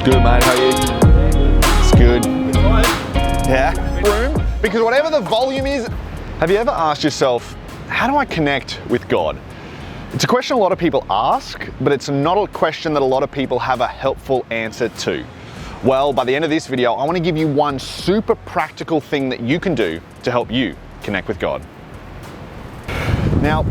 Good, mate. How are you? It's good. Yeah. Room, because whatever the volume is, have you ever asked yourself, how do I connect with God? It's a question a lot of people ask, but it's not a question that a lot of people have a helpful answer to. Well, by the end of this video, I want to give you one super practical thing that you can do to help you connect with God. Now,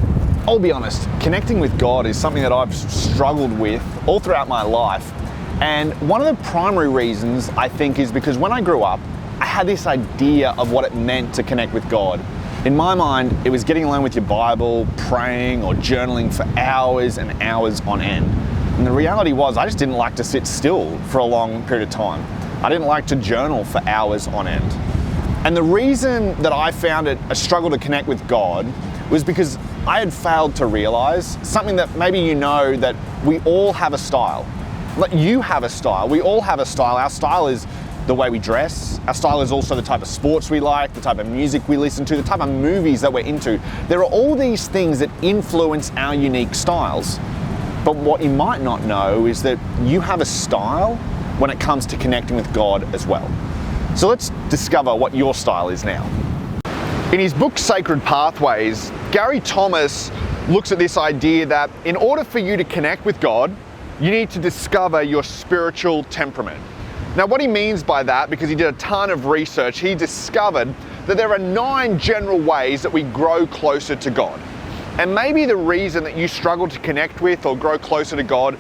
I'll be honest, connecting with God is something that I've struggled with all throughout my life. And one of the primary reasons, I think, is because when I grew up, I had this idea of what it meant to connect with God. In my mind, it was getting alone with your Bible, praying or journaling for hours and hours on end. And the reality was, I just didn't like to sit still for a long period of time. I didn't like to journal for hours on end. And the reason that I found it a struggle to connect with God was because I had failed to realize something that maybe you know, that we all have a style. Like, you have a style, we all have a style. Our style is the way we dress. Our style is also the type of sports we like, the type of music we listen to, the type of movies that we're into. There are all these things that influence our unique styles. But what you might not know is that you have a style when it comes to connecting with God as well. So let's discover what your style is now. In his book, Sacred Pathways, Gary Thomas looks at this idea that in order for you to connect with God, you need to discover your spiritual temperament. Now, what he means by that, because he did a ton of research, he discovered that there are 9 general ways that we grow closer to God. And maybe the reason that you struggle to connect with or grow closer to God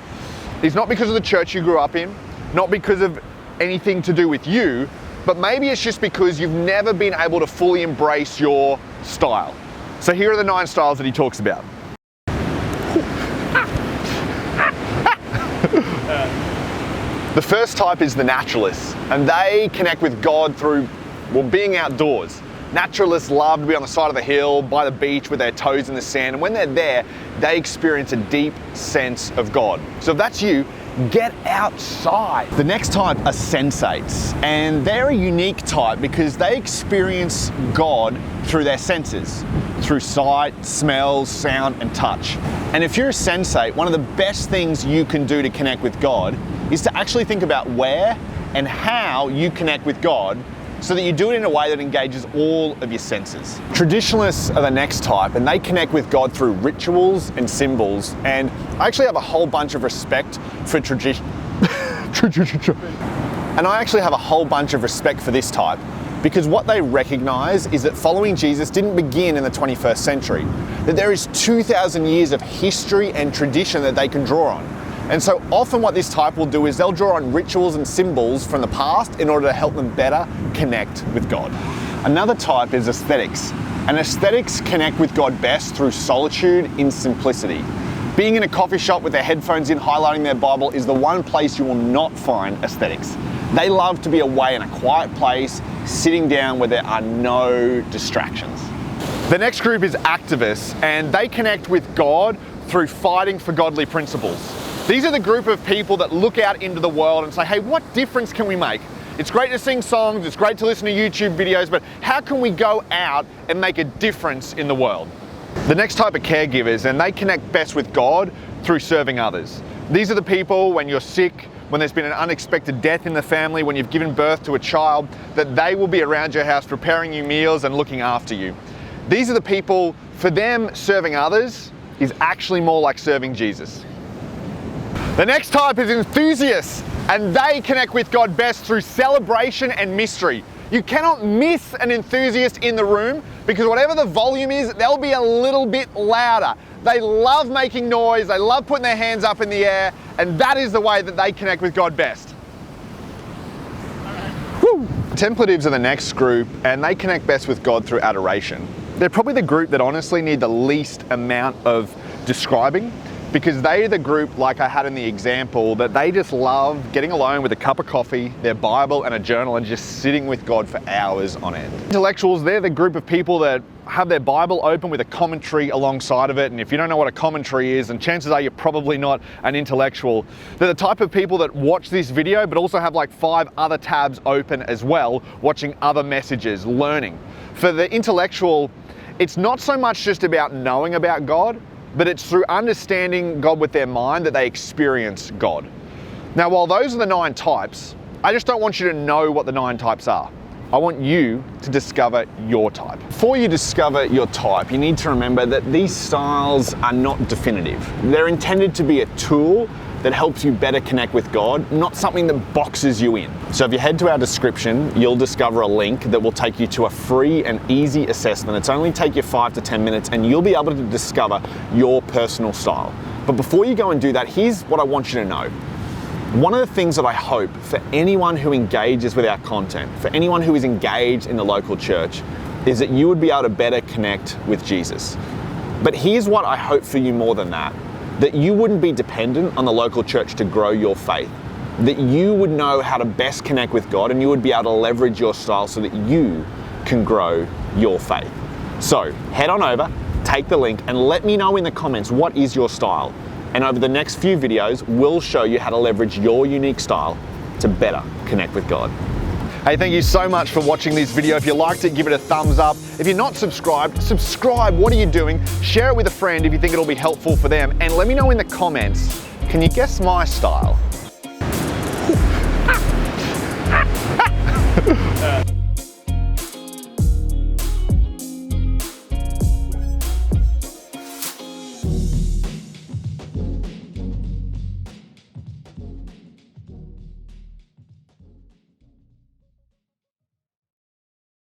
is not because of the church you grew up in, not because of anything to do with you, but maybe it's just because you've never been able to fully embrace your style. So here are the 9 styles that he talks about. The first type is the naturalists, and they connect with God through, well, being outdoors. Naturalists love to be on the side of the hill, by the beach with their toes in the sand, and when they're there, they experience a deep sense of God. So if that's you, get outside. The next type are sensates, and they're a unique type because they experience God through their senses, through sight, smell, sound, and touch. And if you're a sensate, one of the best things you can do to connect with God is to actually think about where and how you connect with God, so that you do it in a way that engages all of your senses. Traditionalists are the next type, and they connect with God through rituals and symbols. And I actually have a whole bunch of respect for tradition. And I actually have a whole bunch of respect for this type, because what they recognize is that following Jesus didn't begin in the 21st century, that there is 2,000 years of history and tradition that they can draw on. And so often what this type will do is they'll draw on rituals and symbols from the past in order to help them better connect with God. Another type is aesthetics. And aesthetics connect with God best through solitude in simplicity. Being in a coffee shop with their headphones in, highlighting their Bible, is the one place you will not find aesthetics. They love to be away in a quiet place, sitting down where there are no distractions. The next group is activists, and they connect with God through fighting for godly principles. These are the group of people that look out into the world and say, hey, what difference can we make? It's great to sing songs, it's great to listen to YouTube videos, but how can we go out and make a difference in the world? The next type of caregivers, and they connect best with God through serving others. These are the people when you're sick, when there's been an unexpected death in the family, when you've given birth to a child, that they will be around your house preparing you meals and looking after you. These are the people, for them, serving others is actually more like serving Jesus. The next type is enthusiasts, and they connect with God best through celebration and mystery. You cannot miss an enthusiast in the room, because whatever the volume is, they'll be a little bit louder. They love making noise, they love putting their hands up in the air, and that is the way that they connect with God best. Woo. Templatives are the next group, and they connect best with God through adoration. They're probably the group that honestly need the least amount of describing, because they're the group, like I had in the example, that they just love getting alone with a cup of coffee, their Bible and a journal, and just sitting with God for hours on end. Intellectuals, they're the group of people that have their Bible open with a commentary alongside of it, and if you don't know what a commentary is, then chances are you're probably not an intellectual. They're the type of people that watch this video but also have like 5 other tabs open as well, watching other messages, learning. For the intellectual, it's not so much just about knowing about God, but it's through understanding God with their mind that they experience God. Now, while those are the 9 types, I just don't want you to know what the 9 types are. I want you to discover your type. Before you discover your type, you need to remember that these styles are not definitive. They're intended to be a tool that helps you better connect with God, not something that boxes you in. So if you head to our description, you'll discover a link that will take you to a free and easy assessment. It's only take you 5 to 10 minutes and you'll be able to discover your personal style. But before you go and do that, here's what I want you to know. One of the things that I hope for anyone who engages with our content, for anyone who is engaged in the local church, is that you would be able to better connect with Jesus. But here's what I hope for you more than that you wouldn't be dependent on the local church to grow your faith, that you would know how to best connect with God and you would be able to leverage your style so that you can grow your faith. So head on over, take the link and let me know in the comments what is your style. And over the next few videos, we'll show you how to leverage your unique style to better connect with God. Hey, thank you so much for watching this video. If you liked it, give it a thumbs up. If you're not subscribed, subscribe. What are you doing? Share it with a friend if you think it'll be helpful for them. And let me know in the comments, can you guess my style?